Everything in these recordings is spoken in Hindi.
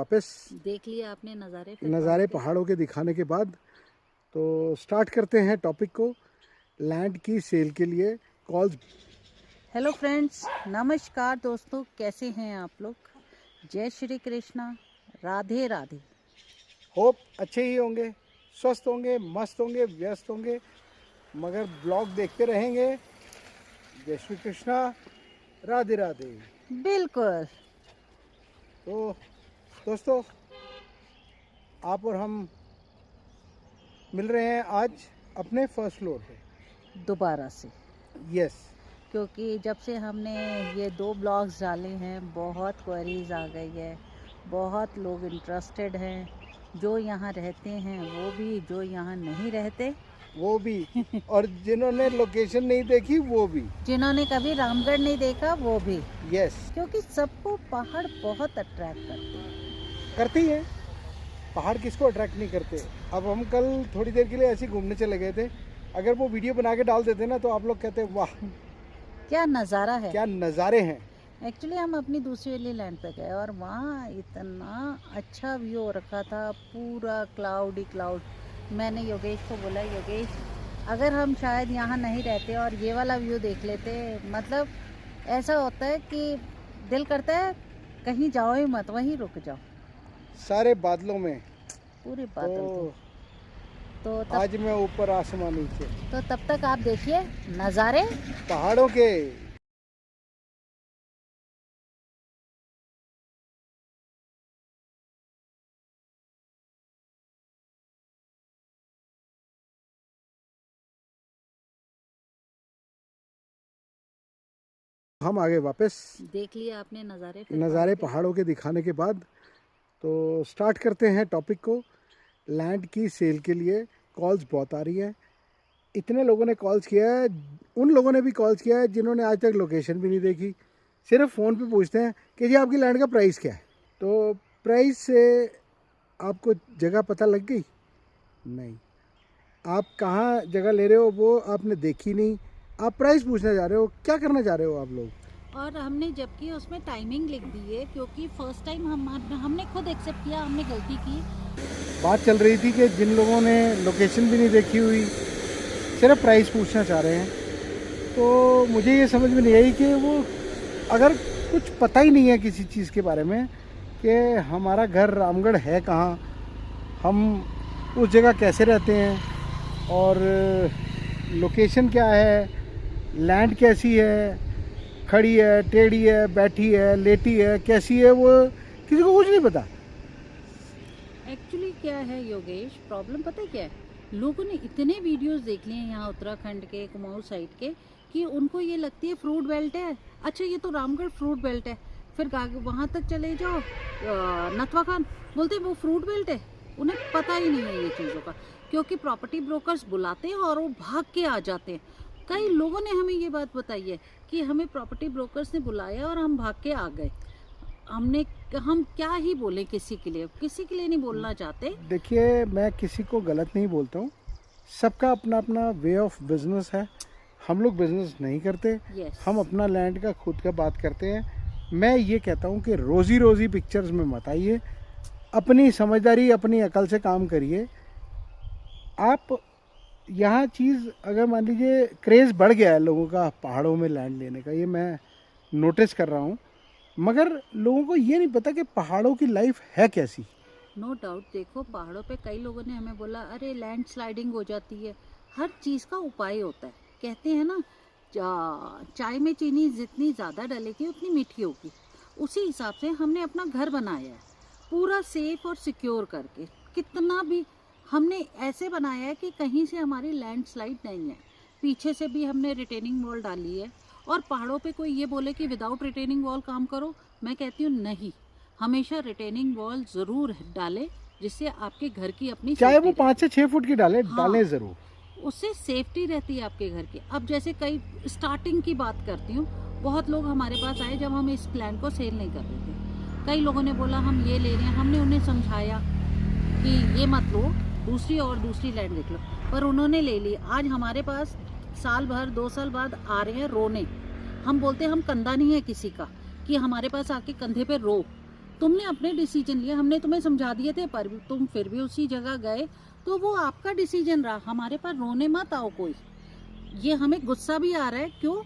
वापस। देख लिया आपने नज़ारे नज़ारे पहाड़ों के दिखाने के बाद तो स्टार्ट करते हैं टॉपिक को। लैंड की सेल के लिए कॉल्स। हेलो फ्रेंड्स, नमस्कार दोस्तों, कैसे हैं आप लोग? जय श्री कृष्णा, राधे राधे। होप अच्छे ही होंगे, स्वस्थ होंगे, मस्त होंगे, व्यस्त होंगे, मगर ब्लॉग देखते रहेंगे। जय श्री कृष्णा, राधे राधे। बिल्कुल। तो दोस्तों, आप और हम मिल रहे हैं आज अपने फर्स्ट फ्लोर पे दोबारा से, यस। क्योंकि जब से हमने ये 2 ब्लॉग्स डाले हैं बहुत क्वेरीज आ गई है, बहुत लोग इंटरेस्टेड हैं, जो यहाँ रहते हैं वो भी, जो यहाँ नहीं रहते वो भी, और जिन्होंने लोकेशन नहीं देखी वो भी, जिन्होंने कभी रामगढ़ नहीं देखा वो भी। यस। क्योंकि सबको पहाड़ बहुत अट्रैक्ट करती है। पहाड़ किसको अट्रैक्ट नहीं करते। अब हम कल थोड़ी देर के लिए ऐसे ही घूमने चले गए थे, अगर वो वीडियो बना के डाल देते ना तो आप लोग कहते वाह क्या नज़ारा है, क्या नज़ारे हैं। एक्चुअली हम अपनी दूसरी वाली लैंड पे गए और वहाँ इतना अच्छा व्यू हो रखा था, पूरा क्लाउड ही क्लाउड। मैंने योगेश को बोला, योगेश अगर हम शायद यहाँ नहीं रहते और ये वाला व्यू देख लेते, मतलब ऐसा होता है कि दिल करता है कहीं जाओ ही मत, वहीं रुक जाओ। सारे बादलों में पूरे बादल तो तब, आज मैं ऊपर आसमान नीचे, तो तब तक आप देखिए नज़ारे पहाड़ों के। हम आगे वापस। देख लिया आपने नज़ारे नज़ारे पहाड़ों के दिखाने के बाद तो स्टार्ट करते हैं टॉपिक को। लैंड की सेल के लिए कॉल्स बहुत आ रही है। इतने लोगों ने कॉल्स किया है, उन लोगों ने भी कॉल्स किया है जिन्होंने आज तक लोकेशन भी नहीं देखी, सिर्फ फ़ोन पे पूछते हैं कि जी आपकी लैंड का प्राइस क्या है। तो प्राइस से आपको जगह पता लग गई? नहीं। आप कहाँ जगह ले रहे हो वो आपने देखी नहीं, आप प्राइस पूछने जा रहे हो। क्या करना चाह रहे हो आप लोग? और हमने जबकि उसमें टाइमिंग लिख दी है, क्योंकि फर्स्ट टाइम हमने खुद एक्सेप्ट किया, हमने गलती की। बात चल रही थी कि जिन लोगों ने लोकेशन भी नहीं देखी हुई सिर्फ प्राइस पूछना चाह रहे हैं, तो मुझे ये समझ में नहीं आई कि वो अगर कुछ पता ही नहीं है किसी चीज़ के बारे में कि हमारा घर रामगढ़ है कहाँ, हम उस जगह कैसे रहते हैं, और लोकेशन क्या है, लैंड कैसी है, खड़ी है, टेढ़ी है, बैठी है, लेटी है, कैसी है, वो किसी को कुछ नहीं पता। एक्चुअली क्या है योगेश, प्रॉब्लम पता है क्या है, लोगों ने इतने वीडियोस देख लिए हैं यहाँ उत्तराखंड के कुमाऊं साइड के कि उनको ये लगती है फ्रूट बेल्ट है। अच्छा ये तो रामगढ़ फ्रूट बेल्ट है, फिर वहाँ तक चले जाओ नथवा खान, बोलते वो फ्रूट बेल्ट है। उन्हें पता ही नहीं है ये चीज़ों का, क्योंकि प्रॉपर्टी ब्रोकर्स बुलाते हैं और वो भाग के आ जाते हैं। कई लोगों ने हमें ये बात बताई है कि हमें प्रॉपर्टी ब्रोकर्स ने बुलाया और हम भाग के आ गए। हम क्या ही बोले किसी के लिए नहीं बोलना चाहते। देखिए, मैं किसी को गलत नहीं बोलता हूँ, सबका अपना अपना वे ऑफ बिजनेस है। हम लोग बिजनेस नहीं करते, हम अपना लैंड का खुद का बात करते हैं। मैं ये कहता हूँ कि रोज़ी पिक्चर्स में मत आइए, अपनी समझदारी अपनी अकल से काम करिए। आप यहाँ चीज़, अगर मान लीजिए क्रेज़ बढ़ गया है लोगों का पहाड़ों में लैंड लेने का, ये मैं नोटिस कर रहा हूँ, मगर लोगों को ये नहीं पता कि पहाड़ों की लाइफ है कैसी। नो डाउट, देखो पहाड़ों पे कई लोगों ने हमें बोला अरे लैंड स्लाइडिंग हो जाती है, हर चीज़ का उपाय होता है। कहते हैं ना, चाय में चीनी जितनी ज़्यादा डलेगी उतनी मीठी होगी। उसी हिसाब से हमने अपना घर बनाया है, पूरा सेफ और सिक्योर करके। कितना भी हमने ऐसे बनाया है कि कहीं से हमारी लैंड स्लाइड नहीं है। पीछे से भी हमने रिटेनिंग वॉल डाली है। और पहाड़ों पे कोई ये बोले कि विदाउट रिटेनिंग वॉल काम करो, मैं कहती हूँ नहीं, हमेशा रिटेनिंग वॉल ज़रूर डालें, जिससे आपके घर की अपनी, चाहे वो 5 से 6 फुट की डालें, हाँ, डालें ज़रूर, उससे सेफ्टी रहती है आपके घर की। अब जैसे कई स्टार्टिंग की बात करती हूँ, बहुत लोग हमारे पास आए जब हम इस प्लान को सेल नहीं कर रहे थे। कई लोगों ने बोला हम ये ले रहे हैं, हमने उन्हें समझाया कि ये मत लो, दूसरी लैंड देख लो, पर उन्होंने ले ली। आज हमारे पास साल भर 2 साल बाद आ रहे हैं रोने। हम बोलते हैं हम कंधा नहीं है किसी का कि हमारे पास आके कंधे पे रो, तुमने अपने डिसीजन लिए, हमने तुम्हें समझा दिए थे पर तुम फिर भी उसी जगह गए, तो वो आपका डिसीजन रहा। हमारे पास रोने मत आओ कोई। ये हमें गुस्सा भी आ रहा है, क्यों?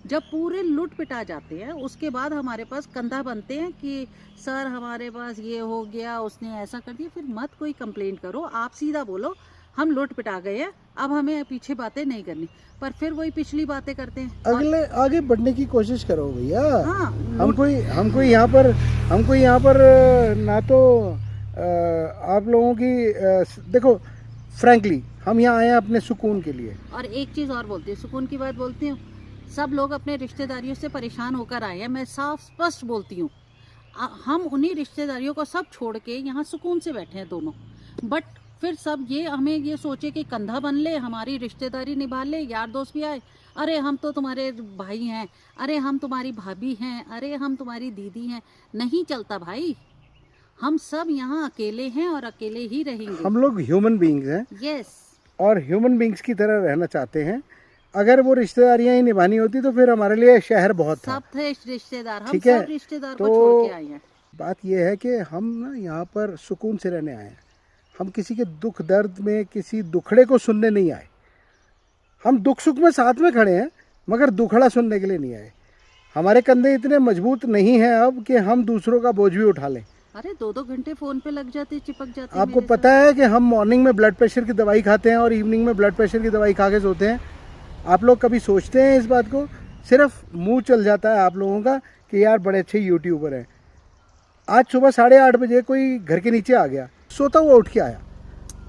जब पूरे लूट पिटा जाते हैं उसके बाद हमारे पास कंधा बनते हैं कि सर हमारे पास ये हो गया, उसने ऐसा कर दिया। फिर मत कोई कंप्लेंट करो, आप सीधा बोलो हम लूट पिटा गए हैं, अब हमें पीछे बातें नहीं करनी। पर फिर वही पिछली बातें करते हैं। अगले आगे बढ़ने की कोशिश करो भैया। हाँ, हमको यहाँ पर ना तो आप लोगों की देखो, फ्रैंकली हम यहाँ आए हैं अपने सुकून के लिए। और एक चीज़ और बोलती हूँ, सुकून की बात बोलती हूँ, सब लोग अपने रिश्तेदारियों से परेशान होकर आए हैं, मैं साफ स्पष्ट बोलती हूँ। हम उन्हीं रिश्तेदारियों को सब छोड़ के यहाँ सुकून से बैठे हैं दोनों। बट फिर सब ये हमें ये सोचे कि कंधा बन ले, हमारी रिश्तेदारी निभा ले, यार दोस्त भी आए, अरे हम तो तुम्हारे भाई हैं, अरे हम तुम्हारी भाभी हैं, अरे हम तुम्हारी दीदी हैं। नहीं चलता भाई, हम सब यहाँ अकेले हैं और अकेले ही रहेंगे। हम लोग ह्यूमन बीइंग्स हैं। यस। और ह्यूमन बीइंग्स की तरह रहना चाहते हैं। अगर वो रिश्तेदारियां ही निभानी होती तो फिर हमारे लिए शहर बहुत था। सब थे रिश्तेदार, हम ठीक है, सब रिश्तेदार तो को छोड़ के आए हैं। बात ये है कि हम ना यहाँ पर सुकून से रहने आए हैं। हम किसी के दुख दर्द में, किसी दुखड़े को सुनने नहीं आए। हम दुख सुख में साथ में खड़े हैं, मगर दुखड़ा सुनने के लिए नहीं आए। हमारे कंधे इतने मजबूत नहीं हैं अब कि हम दूसरों का बोझ भी उठा लें। अरे 2-2 घंटे फोन पे लग जाते, चिपक जाते। आपको पता है कि हम मॉर्निंग में ब्लड प्रेशर की दवाई खाते हैं और इवनिंग में ब्लड प्रेशर की दवाई खा के सोते हैं। आप लोग कभी सोचते हैं इस बात को? सिर्फ मुंह चल जाता है आप लोगों का कि यार बड़े अच्छे यूट्यूबर हैं। आज सुबह 8:30 बजे कोई घर के नीचे आ गया, सोता हुआ उठ के आया,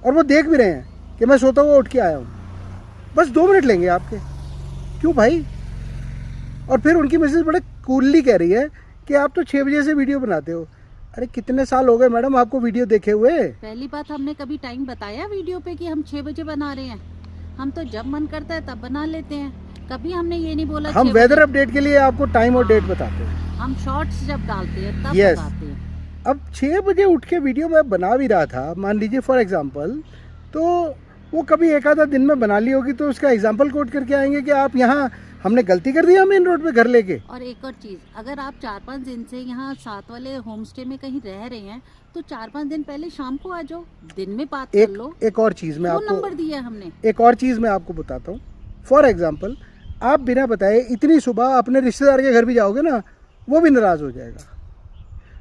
और वो देख भी रहे हैं कि मैं सोता हुआ उठ के आया हूँ। बस 2 मिनट लेंगे आपके, क्यों भाई? और फिर उनकी मैसेज बड़े कूलली कह रही है कि आप तो 6 बजे से वीडियो बनाते हो। अरे कितने साल हो गए मैडम आपको वीडियो देखे हुए? पहली बात, हमने कभी टाइम बताया वीडियो पे कि हम 6 बजे बना रहे हैं? हम तो जब मन करता है तब बना लेते हैं। कभी हमने ये नहीं बोला हम वेदर अपडेट के लिए आपको टाइम और डेट बताते हैं। हम शॉर्ट्स जब डालते हैं तब Yes. बताते हैं। अब 6 बजे उठ के वीडियो मैं बना भी रहा था, मान लीजिए फॉर एग्जांपल, तो वो कभी एक आधा दिन में बना ली होगी, तो उसका एग्जांपल कोट करके आएंगे कि आप यहाँ हमने गलती कर दी मेन रोड पे घर लेके। और एक और चीज़, अगर आप 4-5 दिन से यहाँ साथ वाले होम स्टे में कहीं रह रहे हैं तो 4-5 दिन पहले शाम को आ जाओ, दिन में बात कर लो। एक और चीज़ मैं फोन आपको नंबर दिया है हमने। एक और चीज़ मैं आपको बताता हूँ। फॉर एग्जांपल, आप बिना बताए इतनी सुबह अपने रिश्तेदार के घर भी जाओगे ना, वो भी नाराज़ हो जाएगा।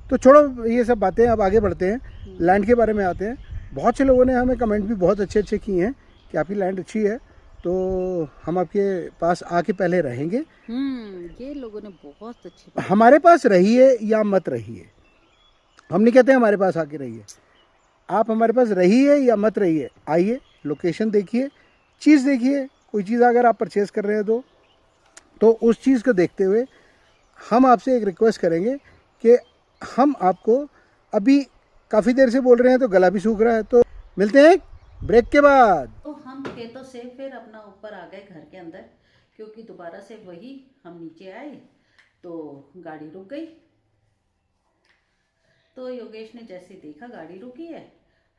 तो छोड़ो ये सब बातें, अब आगे बढ़ते हैं, लैंड के बारे में आते हैं। बहुत से लोगों ने हमें कमेंट भी बहुत अच्छे अच्छे किए हैं कि आपकी लैंड अच्छी है, तो हम आपके पास आके पहले रहेंगे। ये लोगों ने बहुत अच्छी। हमारे पास रहिए या मत रहिए, हम नहीं कहते हमारे पास आके रहिए। आप हमारे पास रहिए या मत रहिए, आइए, लोकेशन देखिए, चीज़ देखिए। कोई चीज़ अगर आप परचेज़ कर रहे हैं तो उस चीज़ को देखते हुए हम आपसे एक रिक्वेस्ट करेंगे कि हम आपको, अभी काफ़ी देर से बोल रहे हैं तो गला भी सूख रहा है, तो मिलते हैं ब्रेक के बाद। तो हम खेतों से फिर अपना ऊपर आ गए घर के अंदर, क्योंकि दोबारा से वही हम नीचे आए तो गाड़ी रुक गई। तो योगेश ने जैसे देखा गाड़ी रुकी है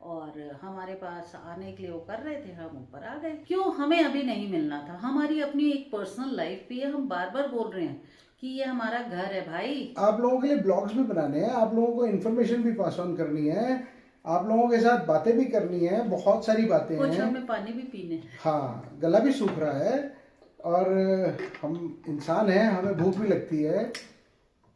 और हमारे पास आने के लिए वो कर रहे थे, हम ऊपर आ गए। क्यों? हमें अभी नहीं मिलना था, हमारी अपनी एक पर्सनल लाइफ भी है। हम बार बार बोल रहे हैं कि ये हमारा घर है भाई। आप लोगों के लिए ब्लॉग्स भी बनाने हैं, आप लोगों को इन्फॉर्मेशन भी पास ऑन करनी है, आप लोगों के साथ बातें भी करनी है, बहुत सारी बातें कुछ हैं। हमें पानी भी पीने। हाँ, गला भी सूख रहा है और हम इंसान हैं, हमें भूख भी लगती है।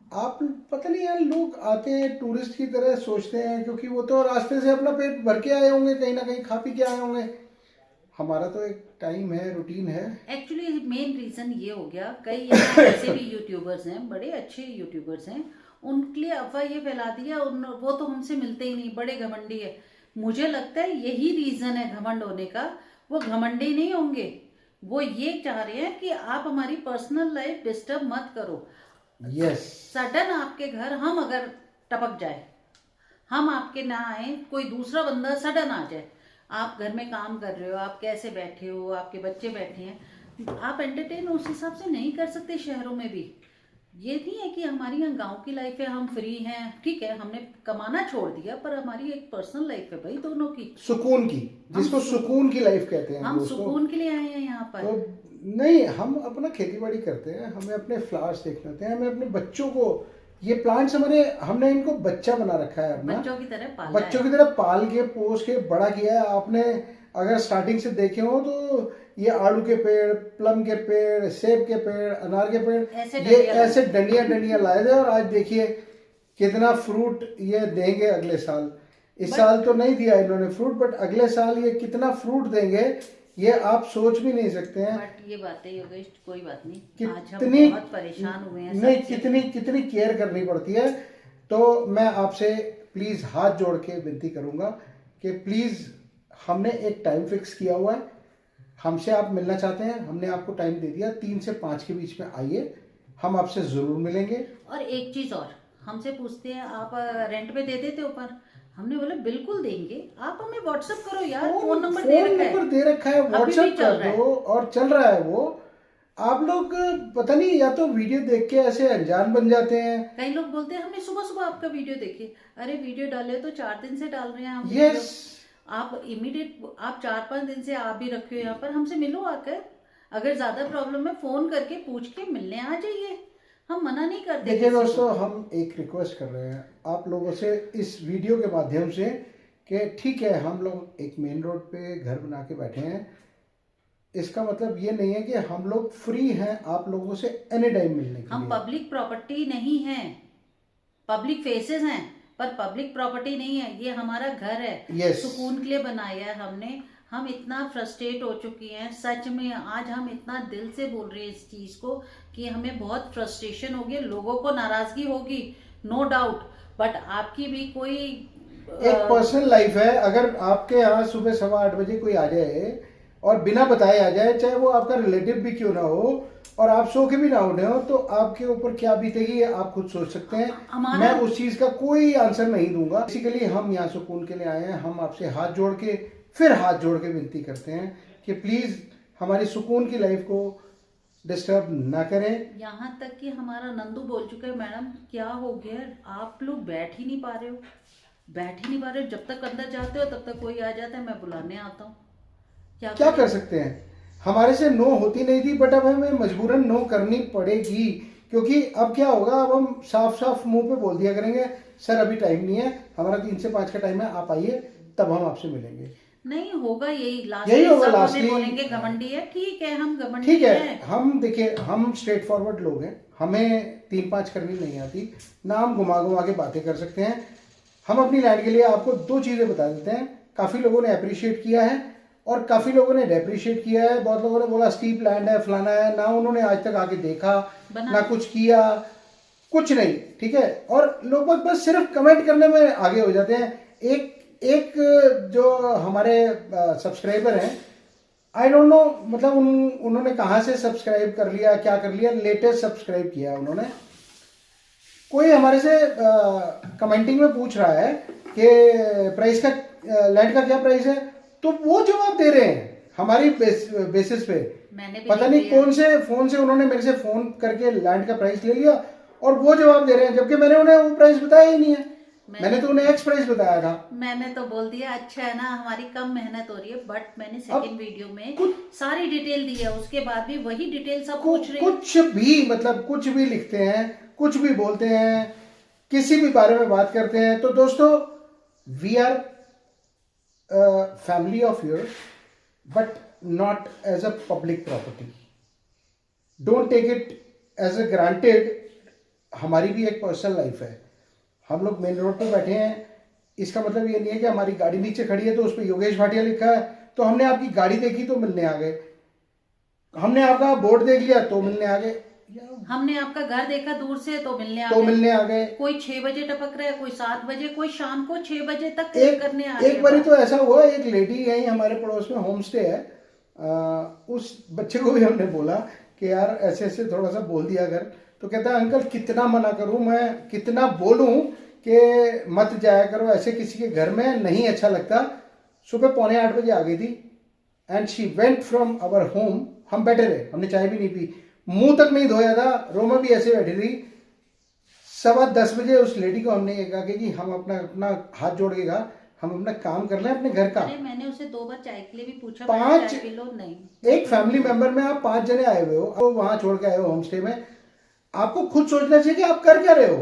आप पता नहीं यार, लोग आते हैं टूरिस्ट की तरह सोचते हैं, क्योंकि वो तो रास्ते से अपना पेट भर के आए होंगे, कहीं ना कहीं खा पी के आए होंगे। हमारा तो एक टाइम है, रूटीन है। एक्चुअली मेन रीजन ये हो गया, कई यहाँ ऐसे भी यूट्यूबर्स हैं, बड़े अच्छे यूट्यूबर्स हैं, उनके लिए अफवाह ये फैला दिया वो तो हमसे मिलते ही नहीं, बड़े घमंडी है। मुझे लगता है यही रीजन है घमंड होने का। वो घमंडी नहीं होंगे, वो ये चाह रहे हैं कि आप हमारी पर्सनल लाइफ डिस्टर्ब मत करो। यस। सडन आपके घर हम अगर टपक जाए, हम आपके ना आए, कोई दूसरा बंदा सडन आ जाए, आप घर में काम कर रहे हो, आप कैसे बैठे हो, आपके बच्चे बैठे हैं, आप एंटरटेन उस हिसाब से नहीं कर सकते। शहरों में भी ये नहीं है कि हमारी यहाँ गांव की लाइफ है, हम फ्री हैं, ठीक है, हमने कमाना छोड़ दिया, पर हमारी एक पर्सनल लाइफ है भाई दोनों की, सुकून की, जिसको सुकून की लाइफ कहते हैं। हम सुकून के लिए आए हैं यहाँ पर। तो नहीं, हम अपना खेती बाड़ी करते हैं, हमें अपने फ्लावर्स देखने होते हैं, हमें अपने बच्चों को ये प्लांट्स हमारे, हमने इनको बच्चा बना रखा है अपना, बच्चों की तरह पाला बच्चों है। की तरह पाल के पोस के बड़ा किया है। आपने अगर स्टार्टिंग से देखे हो तो ये आड़ू के पेड़, प्लम के पेड़, सेब के पेड़, अनार के पेड़, ये ऐसे डंडियां लाए थे, और आज देखिए कितना फ्रूट ये देंगे अगले साल। इस साल तो नहीं दिया इन्होंने फ्रूट, बट अगले साल ये कितना फ्रूट देंगे ये आप सोच भी नहीं सकते हैं। बट ये बातें योगेश, कोई बात नहीं, आज हम कितनी बहुत परेशान हुए हैं नहीं, सबसे। कितनी कितनी केयर करनी पड़ती है। तो मैं आपसे प्लीज हाथ जोड़ के विनती करूंगा कि प्लीज, हमने एक टाइम फिक्स किया हुआ है, हमसे आप मिलना चाहते हैं, हमने आपको टाइम दे दिया, 3 से 5 के बीच में आइए, हम आपसे जरूर मिलेंगे। और एक चीज और, हमसे पूछते हैं आप रेंट पे दे देते हो, पर हमने बोला बिल्कुल देंगे, आप हमें व्हाट्सएप करो यार, फोन नंबर दे रखा है, व्हाट्सएप कर दो, और चल रहा है वो। आप लोग पता नहीं, या तो वीडियो देख के ऐसे अनजान बन जाते हैं। कई लोग बोलते हैं हमने सुबह सुबह आपका वीडियो देखे, अरे वीडियो डाले तो 4 दिन से डाल रहे हैं हम। यस, आप इमीडिएट, आप 4-5 दिन से आप भी रखे हो यहाँ पर, हमसे मिलो आकर, अगर ज्यादा प्रॉब्लम है फोन करके पूछ के मिलने आ जाइए, हम मना नहीं करते। देखिए दोस्तों, हम एक रिक्वेस्ट कर रहे हैं आप लोगों से इस वीडियो के माध्यम से कि ठीक है, हम लोग एक मेन रोड पे घर बना के बैठे हैं, इसका मतलब ये नहीं है कि हम लोग फ्री हैं आप लोगों से एनी टाइम मिलने के हम लिए। पब्लिक प्रॉपर्टी नहीं है, पब्लिक फेसेस हैं, पर पब्लिक प्रॉपर्टी नहीं है, ये हमारा घर है। Yes. सुकून के लिए बनाया है हमने। हम इतना फ्रस्ट्रेट हो चुके हैं सच में, आज हम इतना दिल से बोल रहे हैं इस चीज को कि हमें बहुत फ्रस्ट्रेशन होगी, लोगों को नाराजगी होगी, नो डाउट, बट आपकी भी कोई एक पर्सनल लाइफ है। अगर आपके यहाँ सुबह 8:15 बजे कोई आ जाए और बिना बताए आ जाए, चाहे वो आपका रिलेटिव भी क्यों ना हो, और आप सो के भी ना उठे हो, तो आपके ऊपर क्या बीतेगी आप खुद सोच सकते हैं। मैं उस चीज का कोई आंसर नहीं दूंगा। बेसिकली हम यहाँ सुकून के लिए आए हैं, हम आपसे हाथ जोड़ के, फिर हाथ जोड़ के विनती करते हैं कि प्लीज हमारी सुकून की लाइफ को डिस्टर्ब ना करें। यहाँ तक कि हमारा नंदू बोल चुका है, मैडम क्या हो गया, आप लोग बैठ ही नहीं पा रहे हो, बैठ ही नहीं पा रहे हो, जब तक अंदर जाते हो तब तक कोई आ जाता है, मैं बुलाने आता हूँ, क्या कर सकते हैं। हमारे से नो होती नहीं थी, बट अब हमें मजबूरन नो करनी पड़ेगी, क्योंकि अब क्या होगा, अब हम साफ साफ मुंह पे बोल दिया करेंगे, सर अभी टाइम नहीं है हमारा, 3 से 5 का टाइम है, आप आइए तब हम आपसे मिलेंगे। नहीं होगा, यही होगा लास्टली। बोलेंगे घमंडी है, ठीक है हम घमंडी ठीक है, हम देखिए, हम स्ट्रेट फॉरवर्ड लोग हैं, हमें 3-5 करनी नहीं आती, ना हम घुमा घुमा के बातें कर सकते हैं। हम अपनी लैंड के लिए आपको 2 चीजें बता देते हैं। काफी लोगों ने अप्रिशिएट किया है और काफी लोगों ने डेप्रिशिएट किया है। बहुत लोगों ने बोला स्टीप लैंड है, फलाना है, ना उन्होंने आज तक आके देखा, ना कुछ किया, कुछ नहीं, ठीक है। और लोग बस सिर्फ कमेंट करने में आगे हो जाते हैं। एक जो हमारे सब्सक्राइबर हैं, आई डोंट नो, मतलब उन्होंने कहाँ से सब्सक्राइब कर लिया, क्या कर लिया, लेटेस्ट सब्सक्राइब किया उन्होंने। कोई हमारे से कमेंटिंग में पूछ रहा है कि प्राइस का, लैंड का क्या प्राइस है, तो वो जवाब दे रहे हैं हमारी बेसिस पे। पता नहीं कौन से फोन से उन्होंने मेरे से फोन करके लैंड का प्राइस ले लिया और वो जवाब दे रहे हैं, जबकि मैंने उन्हें वो प्राइस बताया ही नहीं है। मैंने तो उन्हें एक्स प्राइस बताया था। मैंने तो बोल दिया अच्छा है ना, हमारी कम मेहनत हो रही है, बट मैंने सेकंड वीडियो में सारी डिटेल दी है, उसके बाद भी वही डिटेल सब पूछ रहे हैं। कुछ भी, मतलब कुछ भी लिखते हैं, कुछ भी बोलते हैं, किसी भी बारे में बात करते हैं। तो दोस्तों, we are family of yours, but not as a public property. Don't take it as a granted. हमारी भी एक पर्सनल लाइफ है। हम लोग मेन रोड पे बैठे हैं, इसका मतलब ये नहीं है कि हमारी गाड़ी नीचे खड़ी है तो उस पर योगेश भाटिया लिखा है तो हमने आपकी गाड़ी देखी तो मिलने आ गए, हमने आपका बोर्ड देख लिया तो मिलने आ गए, हमने आपका घर देखा दूर से तो मिलने आ गए। कोई 6 बजे टपक रहा है, कोई 7 बजे, कोई शाम को 6 बजे तक करने आ गए। एक बारी तो ऐसा हुआ, एक लेडी यही हमारे पड़ोस में होम स्टे है, उस बच्चे को भी हमने बोला कि यार ऐसे ऐसे थोड़ा सा बोल दिया कर, तो कहता है अंकल कितना मना करूं, मैं कितना बोलूं कि मत जाया करो ऐसे किसी के घर में, नहीं अच्छा लगता। सुबह 7:45 बजे आ गई थी and she went from our home. हम बैठे रहे, हमने चाय भी नहीं पी, मुंह तक नहीं धोया था, रोमा भी ऐसे बैठी रही। 10:15 बजे उस लेडी को हमने ये कहा कि हम अपना हाथ जोड़ के कहा हम अपना काम कर लें अपने घर का। अरे मैंने उसे 2 बार चाय के लिए भी पूछा, 5 चाय पी लो, नहीं। एक फैमिली मेंबर में आप 5 जने आए हुए हो, तो वहां छोड़ के आए हो होम स्टे में, आपको खुद सोचना चाहिए कि आप कर क्या रहे हो।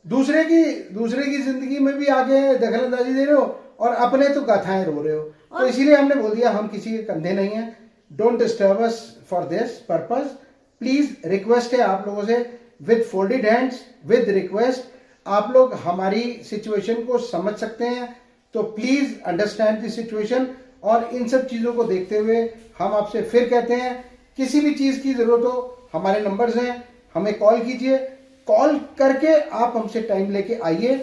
दूसरे की जिंदगी में भी आगे दखलंदाजी दे रहे हो और अपने तो गाथाएं रो रहे हो। तो इसीलिए हमने बोल दिया हम किसी के कंधे नहीं हैं, don't disturb us for this purpose. Please request है आप लोगों से, with folded hands, with request, आप लोग हमारी सिचुएशन को समझ सकते हैं तो प्लीज अंडरस्टैंड द सिचुएशन। और इन सब चीजों को देखते हुए हम आपसे फिर कहते हैं, किसी भी चीज की जरूरत हो हमारे नंबर्स हैं, हमें कॉल कीजिए, कॉल करके आप हमसे टाइम लेके आइए,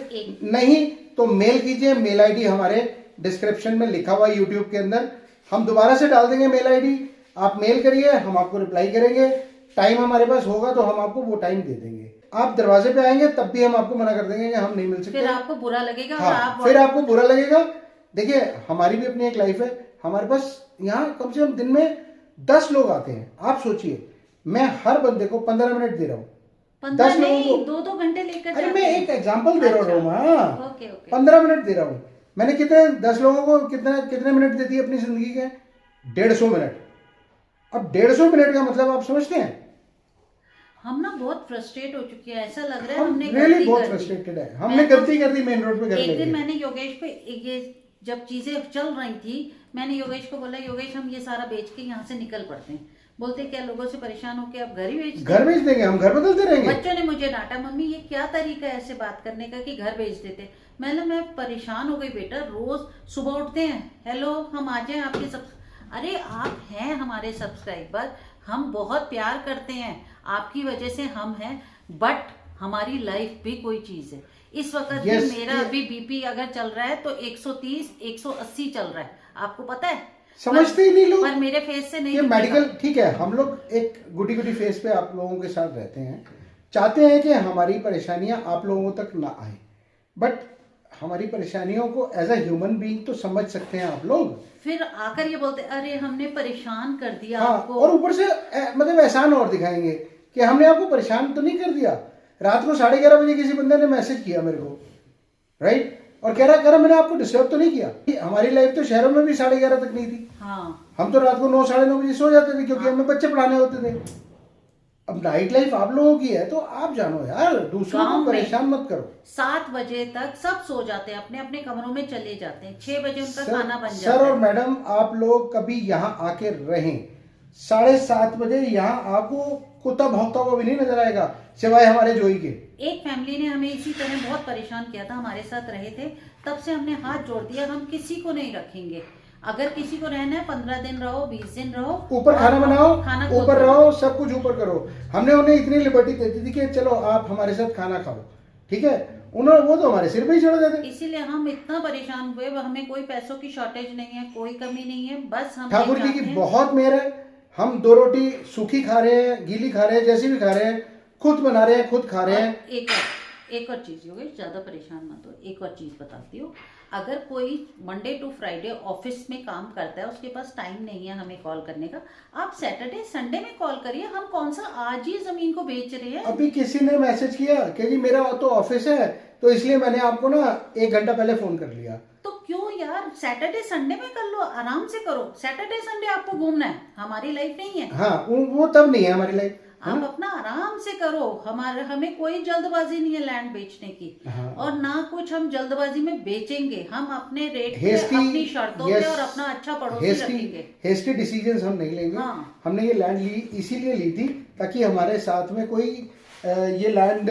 नहीं तो मेल कीजिए। मेल आईडी हमारे डिस्क्रिप्शन में लिखा हुआ है यूट्यूब के अंदर, हम दोबारा से डाल देंगे मेल आईडी, आप मेल करिए, हम आपको रिप्लाई करेंगे। टाइम हमारे पास होगा तो हम आपको वो टाइम दे देंगे। आप दरवाजे पे आएंगे तब भी हम आपको मना कर देंगे कि हम नहीं मिल सकते, फिर आपको बुरा लगेगा। हाँ, फिर आपको बुरा लगेगा। देखिए हमारी भी अपनी एक लाइफ है, हमारे पास यहाँ कम से कम दिन में 10 लोग आते हैं। आप सोचिए मैं हर बंदे को 15 मिनट दे रहा हूँ, 10 लोगों को 2-2 घंटे लेकर। अरे मैं एक एग्जांपल दे रहा हूँ, हाँ, ओके ओके, 15 मिनट दे रहा हूँ। मैंने कितने 10 लोगों को कितने मिनट दे दिए अपनी जिंदगी के? 150 मिनट। अब 150 मिनट का मतलब आप समझते हैं? हम ना बहुत फ्रस्ट्रेट हो चुके हैं, ऐसा लग रहा है हम हमने रियली बहुत फ्रस्ट्रेटेड है, हमने गलती कर दी मेन रोड पे। एक दिन मैंने योगेश पे ये जब चीजें चल रही थी, मैंने योगेश को बोला, योगेश हम ये सारा बेच के यहाँ से निकल पड़ते हैं। बोलते क्या लोगों से परेशान होके अब घर ही बेच देंगे, हम घर बदलते रहेंगे। बच्चों ने मुझे डांटा, मम्मी ये क्या तरीका है ऐसे बात करने का कि घर बेच देते। मैं परेशान हो गई बेटा, रोज सुबह उठते हैं, हेलो हम आ जाए आपके सब। अरे आप हैं हमारे सब्सक्राइबर, हम बहुत प्यार करते हैं, आपकी वजह से हम हैं, बट हमारी लाइफ भी कोई चीज है। इस वक्त भी मेरा अभी बीपी अगर चल रहा है तो 130 180 चल रहा है, आपको पता है। समझते ही नहीं लोग, पर मेरे फेस से नहीं। ये मेडिकल ठीक है, हम लोग एक गुडी गुडी फेस पे आप लोगों के साथ रहते हैं, चाहते हैं कि हमारी परेशानियां आप लोगों तक ना आए, बट हमारी परेशानियों को एज अ ह्यूमन बीइंग तो समझ सकते हैं आप लोग। फिर आकर ये बोलते अरे हमने परेशान कर दिया हाँ, आपको। और ऊपर से मतलब एहसान और दिखाएंगे कि हमने आपको परेशान तो नहीं कर दिया। रात को 11:30 बजे किसी बंदे ने मैसेज किया मेरे को, राइट, और कह रहा मैंने आपको डिस्टर्ब तो नहीं किया। हमारी लाइफ तो शहरों में भी 11:30 तक नहीं थी। हाँ। हम तो रात को 9 साढ़े 9 बजे सो जाते थे क्योंकि हमें बच्चे पढ़ाने होते थे। अब नाइट लाइफ आप लोगों की है तो आप जानो यार, दूसरों को परेशान मत करो। 7 बजे तक सब सो जाते हैं, अपने अपने कमरों में चले जाते हैं, 6 बजे उनका खाना बन जाता है। सर और मैडम आप लोग कभी यहाँ आके रहें, 7:30 बजे यहाँ आपको कुत्ता भौंकता हुआ भी नहीं नजर आएगा सिवाय हमारे जोई के। एक फैमिली ने हमें इसी तरह बहुत परेशान किया था, हमारे साथ रहे थे, तब से हमने हाथ जोड़ दिया, हम किसी को नहीं रखेंगे। अगर किसी को रहना है 15 दिन रहो, 20 दिन रहो, ऊपर खाना बनाओ, ऊपर रहो, सब कुछ ऊपर करो। हमने उन्हें इतनी लिबर्टी दे दी थी कि चलो आप हमारे साथ खाना खाओ, ठीक है, उन्होंने वो तो हमारे सिर पे ही चढ़ गए थे। इसीलिए हम इतना परेशान हुए। हमें कोई पैसों की शॉर्टेज नहीं है, कोई कमी नहीं है, बस हम ठाकुर जी की बहुत मेहर है। हम 2 रोटी सूखी खा रहे हैं, गीली खा रहे हैं, जैसी भी खा रहे हैं, खुद बना रहे हैं, खुद खा रहे हैं। एक और चीज होगी, ज्यादा परेशान मत हो, एक और चीज बताती हूँ। अगर कोई मंडे टू फ्राइडे ऑफिस में काम करता है, उसके पास टाइम नहीं है हमें कॉल करने का, आप सैटरडे संडे में कॉल करिए। हम कौन सा आज ही जमीन को बेच रहे हैं। अभी किसी ने मैसेज किया कि जी मेरा तो ऑफिस है तो इसलिए मैंने आपको ना 1 घंटा पहले फोन कर लिया। तो क्यों यार, सैटरडे संडे में कर लो, आराम से करो। सैटरडे संडे आपको घूमना है, हमारी लाइफ नहीं है। हाँ, वो तब नहीं है हमारी लाइफ। आप अपना आराम से करो, हमें कोई जल्दबाजी नहीं है लैंड बेचने की। हाँ। और ना कुछ हम जल्दबाजी में बेचेंगे, हम अपने रेट पे, अपनी शर्तों पे और अपना अच्छा पड़ोसी रखेंगे। हेस्टी डिसीजंस हम नहीं लेंगे। हाँ। हमने ये लैंड ली इसीलिए ली थी ताकि हमारे साथ में कोई ये लैंड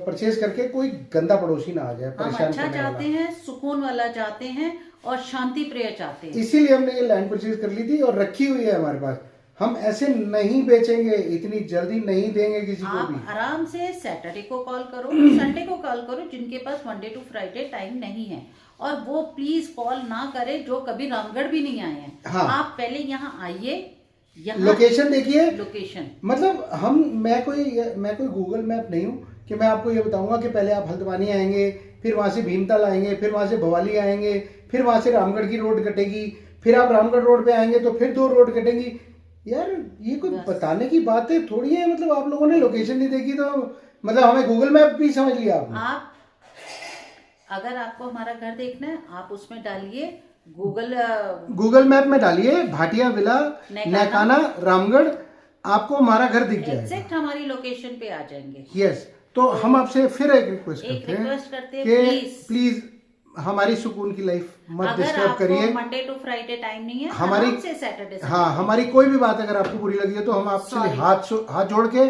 परचेज करके कोई गंदा पड़ोसी ना आ जाए, परेशान अच्छा चाहते हैं, सुकून वाला चाहते हैं और शांति प्रिय चाहते हैं। इसीलिए हमने ये लैंड परचेज कर ली थी और रखी हुई है हमारे पास। हम ऐसे नहीं बेचेंगे, इतनी जल्दी नहीं देंगे किसी को भी। आराम से सैटरडे को कॉल करो, संडे को कॉल करो, जिनके पास मंडे टू फ्राइडे टाइम नहीं है, और वो प्लीज कॉल ना करे जो कभी रामगढ़ भी नहीं आए हैं। हाँ। आप पहले यहाँ आइए, लोकेशन देखिए, लोकेशन मतलब मैं कोई गूगल मैप नहीं हूँ कि मैं आपको ये बताऊंगा कि पहले आप हल्द्वानी आएंगे, फिर वहां से भीमताल आएंगे, फिर वहां से भवाली आएंगे, फिर वहां से रामगढ़ की रोड कटेगी, फिर आप रामगढ़ रोड पे आएंगे तो फिर 2 रोड कटेंगी। यार ये कोई बताने की बातें थोड़ी है। मतलब आप लोगों ने लोकेशन नहीं देखी तो मतलब हमें गूगल मैप भी समझ लिया आपने। आप अगर आपको हमारा घर देखना है, आप उसमें डालिए गूगल मैप में डालिए भाटिया विला नैकाना रामगढ़, आपको हमारा घर दिख जाएगा। एग्जैक्ट हमारी लोकेशन पे आ जाएंगे। यस, तो हम आपसे फिर एक रिक्वेस्ट करते हैं कि प्लीज प्लीज हमारी सुकून की लाइफ मत अगर डिस्टर्ब आपको करिए। मंडे टू फ्राइडे टाइम नहीं है, हमारी आराम से सैटरडे हाँ, हमारी कोई भी बात अगर आपको बुरी लगी है तो हम आपसे Sorry. हाथ जोड़ के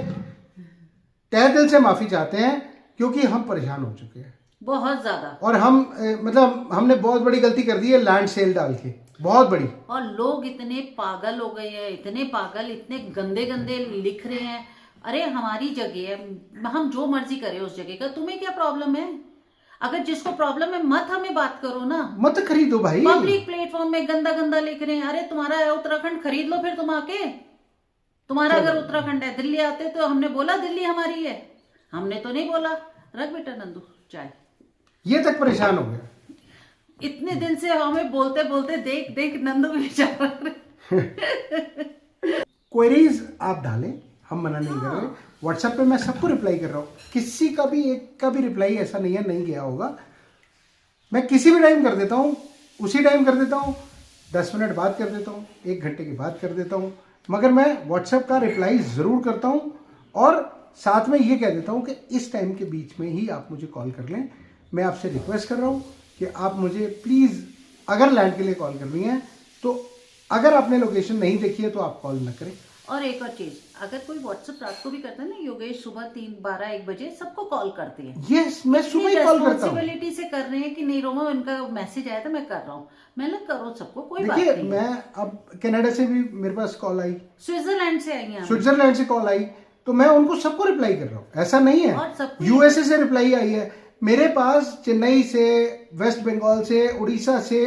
तहे दिल से माफी चाहते हैं, क्योंकि हम परेशान हो चुके हैं बहुत ज्यादा। और हम मतलब हमने बहुत बड़ी गलती कर दी है लैंड सेल डाल के, बहुत बड़ी। और लोग इतने पागल हो गए हैं, इतने पागल, इतने गंदे गंदे लिख रहे हैं। अरे हमारी जगह है, हम जो मर्जी करें उस जगह का, तुम्हें क्या प्रॉब्लम है? अगर जिसको प्रॉब्लम है मत हमें बात करो ना, मत खरीदो भाई। पब्लिक प्लेटफॉर्म में गंदा गंदा लिख रहे हैं। अरे तुम्हारा है उत्तराखंड, खरीद लो फिर तुम आके। तुम्हारा अगर उत्तराखंड है, दिल्ली आते तो हमने बोला दिल्ली हमारी है, हमने तो नहीं बोला। रख बेटा नंदू चाय। ये तक परेशान हो गया। इतने दिन से हमें बोलते बोलते देख देख नंदू बेचारा। क्वेरीज आप डालें, हम मना नहीं कर रहे। व्हाट्सएप पे मैं सबको रिप्लाई कर रहा हूँ, किसी का भी एक का भी रिप्लाई ऐसा नहीं है नहीं गया होगा। मैं किसी भी टाइम कर देता हूँ, उसी टाइम कर देता हूँ, 10 मिनट बाद कर देता हूँ, 1 घंटे के बाद कर देता हूँ, मगर मैं व्हाट्सएप का रिप्लाई ज़रूर करता हूँ। और साथ में ये कह देता हूँ कि इस टाइम के बीच में ही आप मुझे कॉल कर लें। मैं आपसे रिक्वेस्ट कर रहा हूँ कि आप मुझे प्लीज़, अगर लैंड के लिए कॉल करनी है तो अगर आपने लोकेशन नहीं देखी है तो आप कॉल ना करें। और एक और चीज, अगर कोई व्हाट्सएप रात को भी करता है ना, योगेश सुबह 3, 12, 1 बजे सबको कॉल करते हैं। यस, मैं सुबह ही कॉल करता हूँ। रिस्पॉन्सिबिलिटी से कर रहे हैं कि नहीं रोमा, इनका मैसेज आया था मैं कर रहा हूँ। मैं लग करो सबको, कोई बात देखिए, नहीं। मैं अब कनाडा से भी मेरे पास कॉल आई, स्विट्जरलैंड से आई हैं, स्विट्जरलैंड से कॉल आई, तो मैं उनको सबको रिप्लाई कर रहा हूँ, ऐसा नहीं है। यूएसए से रिप्लाई आई है मेरे पास, चेन्नई से, वेस्ट बंगाल से, उड़ीसा से,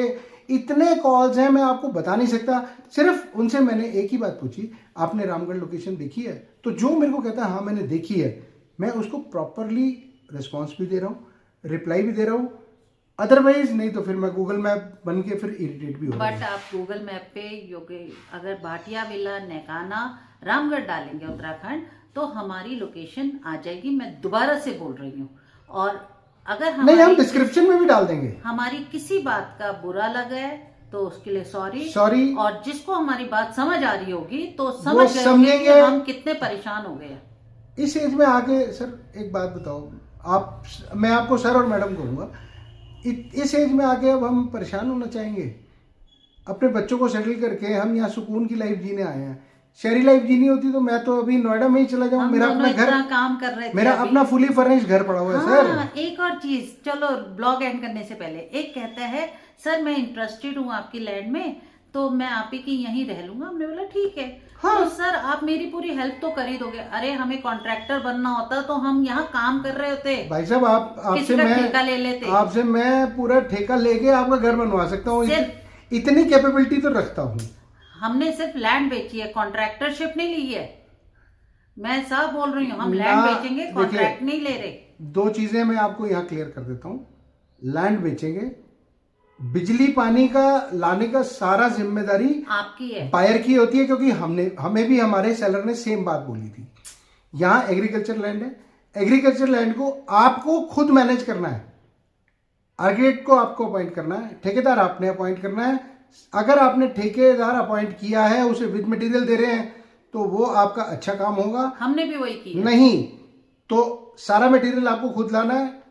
इतने कॉल्स हैं मैं आपको बता नहीं सकता। सिर्फ उनसे मैंने एक ही बात पूछी, आपने रामगढ़ लोकेशन देखी है? तो जो मेरे को कहता है हाँ मैंने देखी है, मैं उसको प्रॉपरली रिस्पॉन्स भी दे रहा हूँ, रिप्लाई भी दे रहा हूँ। अदरवाइज नहीं तो फिर मैं गूगल मैप बन के फिर इरिटेट भी हो रहा हूँ। बट आप गूगल मैप पे अगर भाटिया विला, नैकाना, रामगढ़ डालेंगे उत्तराखंड, तो हमारी लोकेशन आ जाएगी। मैं दोबारा से बोल रही हूँ। और अगर नहीं, हम डिस्क्रिप्शन में भी डाल देंगे। हमारी किसी बात का बुरा लगा है तो उसके लिए सॉरी। और जिसको हमारी बात समझ आ रही होगी तो समझ गए कि हम कितने परेशान हो गए। इस एज में आके सर एक बात बताओ आप, मैं आपको सर और मैडम कहूँगा, इस एज में आके अब हम परेशान होना चाहेंगे? अपने बच्चों को सेटल करके हम यहाँ सुकून की लाइफ जीने आए हैं। शहरी लाइफ जीनी होती तो मैं तो अभी नोएडा में ही चला जाऊँ। मेरा अपना घर, काम कर रहे थे, मेरा अपना फुली फर्निश्ड घर पड़ा हुआ है। सर एक और चीज, चलो ब्लॉग एंड करने से पहले, एक कहता है सर मैं इंटरेस्टेड हूँ आपकी लैंड में, तो मैं आप ही की यहीं रह लूंगा। हमने बोला ठीक है। हाँ। तो सर आप मेरी पूरी हेल्प तो कर ही दोगे। अरे हमें कॉन्ट्रैक्टर बनना होता तो हम यहाँ काम कर रहे होते। भाई साहब आपसे मैं ठेका ले लेते, आपसे मैं पूरा ठेका लेके आपका घर बनवा सकता हूँ, इतनी कैपेबिलिटी तो रखता हूँ। हमने सिर्फ लैंड बेची है, कॉन्ट्रैक्टरशिप नहीं ली है। मैं साफ बोल रही हूँ, हम लैंड बेचेंगे, कॉन्ट्रैक्ट नहीं ले रहे। 2 चीजें मैं आपको यहाँ क्लियर कर देता हूँ। लैंड बेचेंगे, बिजली पानी का लाने का सारा जिम्मेदारी आपकी है, बायर की होती है, क्योंकि हमें भी हमारे सेलर ने सेम बात बोली थी। यहाँ एग्रीकल्चर लैंड है, एग्रीकल्चर लैंड को आपको खुद मैनेज करना है। आर्किटेक्ट को आपको अपॉइंट करना है, ठेकेदार आपने अपॉइंट करना है। अगर आपने ठेकेदार अपॉइंट किया है, उसे विद मटेरियल दे रहे हैं, तो वो आपका अच्छा काम होगा। हमने भी वही किया। नहीं तो सारा मटेरियल आपको खुद लाना है।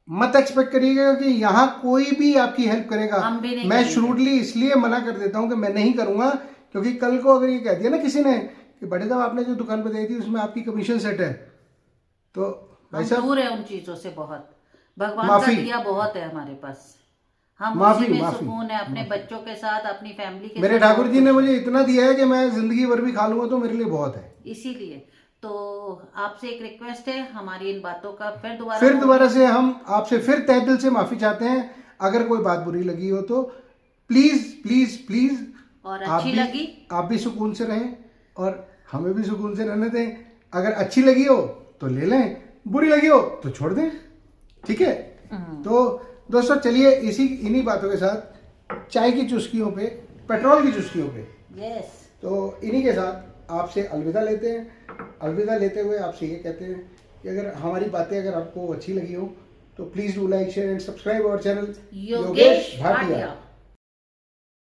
मत एक्सपेक्ट करिएगा कि यहाँ कोई भी आपकी हेल्प करेगा। मैं श्रूडली इसलिए मना कर देता हूँ कि मैं नहीं करूंगा, क्योंकि कल को अगर ये कह दिया ना किसी ने कि बड़े साहब आपने जो दुकान पे दी थी उसमें आपकी कमीशन सेट है, तो भाई साहब दूर है उन चीजों से। बहुत भगवान का दिया बहुत है हमारे पास, हम उसी में सुकून है, अपने बच्चों के साथ, अपनी फैमिली के मेरे ठाकुर जी ने मुझे इतना दिया है कि मैं जिंदगी भर भी खा लूंगा तो मेरे लिए बहुत है। इसीलिए तो आपसे एक रिक्वेस्ट है, हमारी इन बातों का फिर दोबारा से हम आपसे फिर तहे दिल से माफी चाहते हैं। अगर कोई बात बुरी लगी हो तो प्लीज प्लीज प्लीज, और अच्छी लगी आप भी सुकून से रहें और हमें भी सुकून से रहने दें। अगर अच्छी लगी हो तो ले लें, बुरी लगी हो तो छोड़ दें, ठीक है? तो दोस्तों चलिए इन्हीं बातों के साथ, चाय की चुस्कियों पे, पेट्रोल की चुस्कियों पे, तो इन्हीं के साथ आपसे अलविदा लेते हैं। अलविदा लेते हुए आपसे ये कहते हैं कि अगर हमारी बातें अगर आपको अच्छी लगी हो तो please do like, share and subscribe our channel Yogesh Bhatia.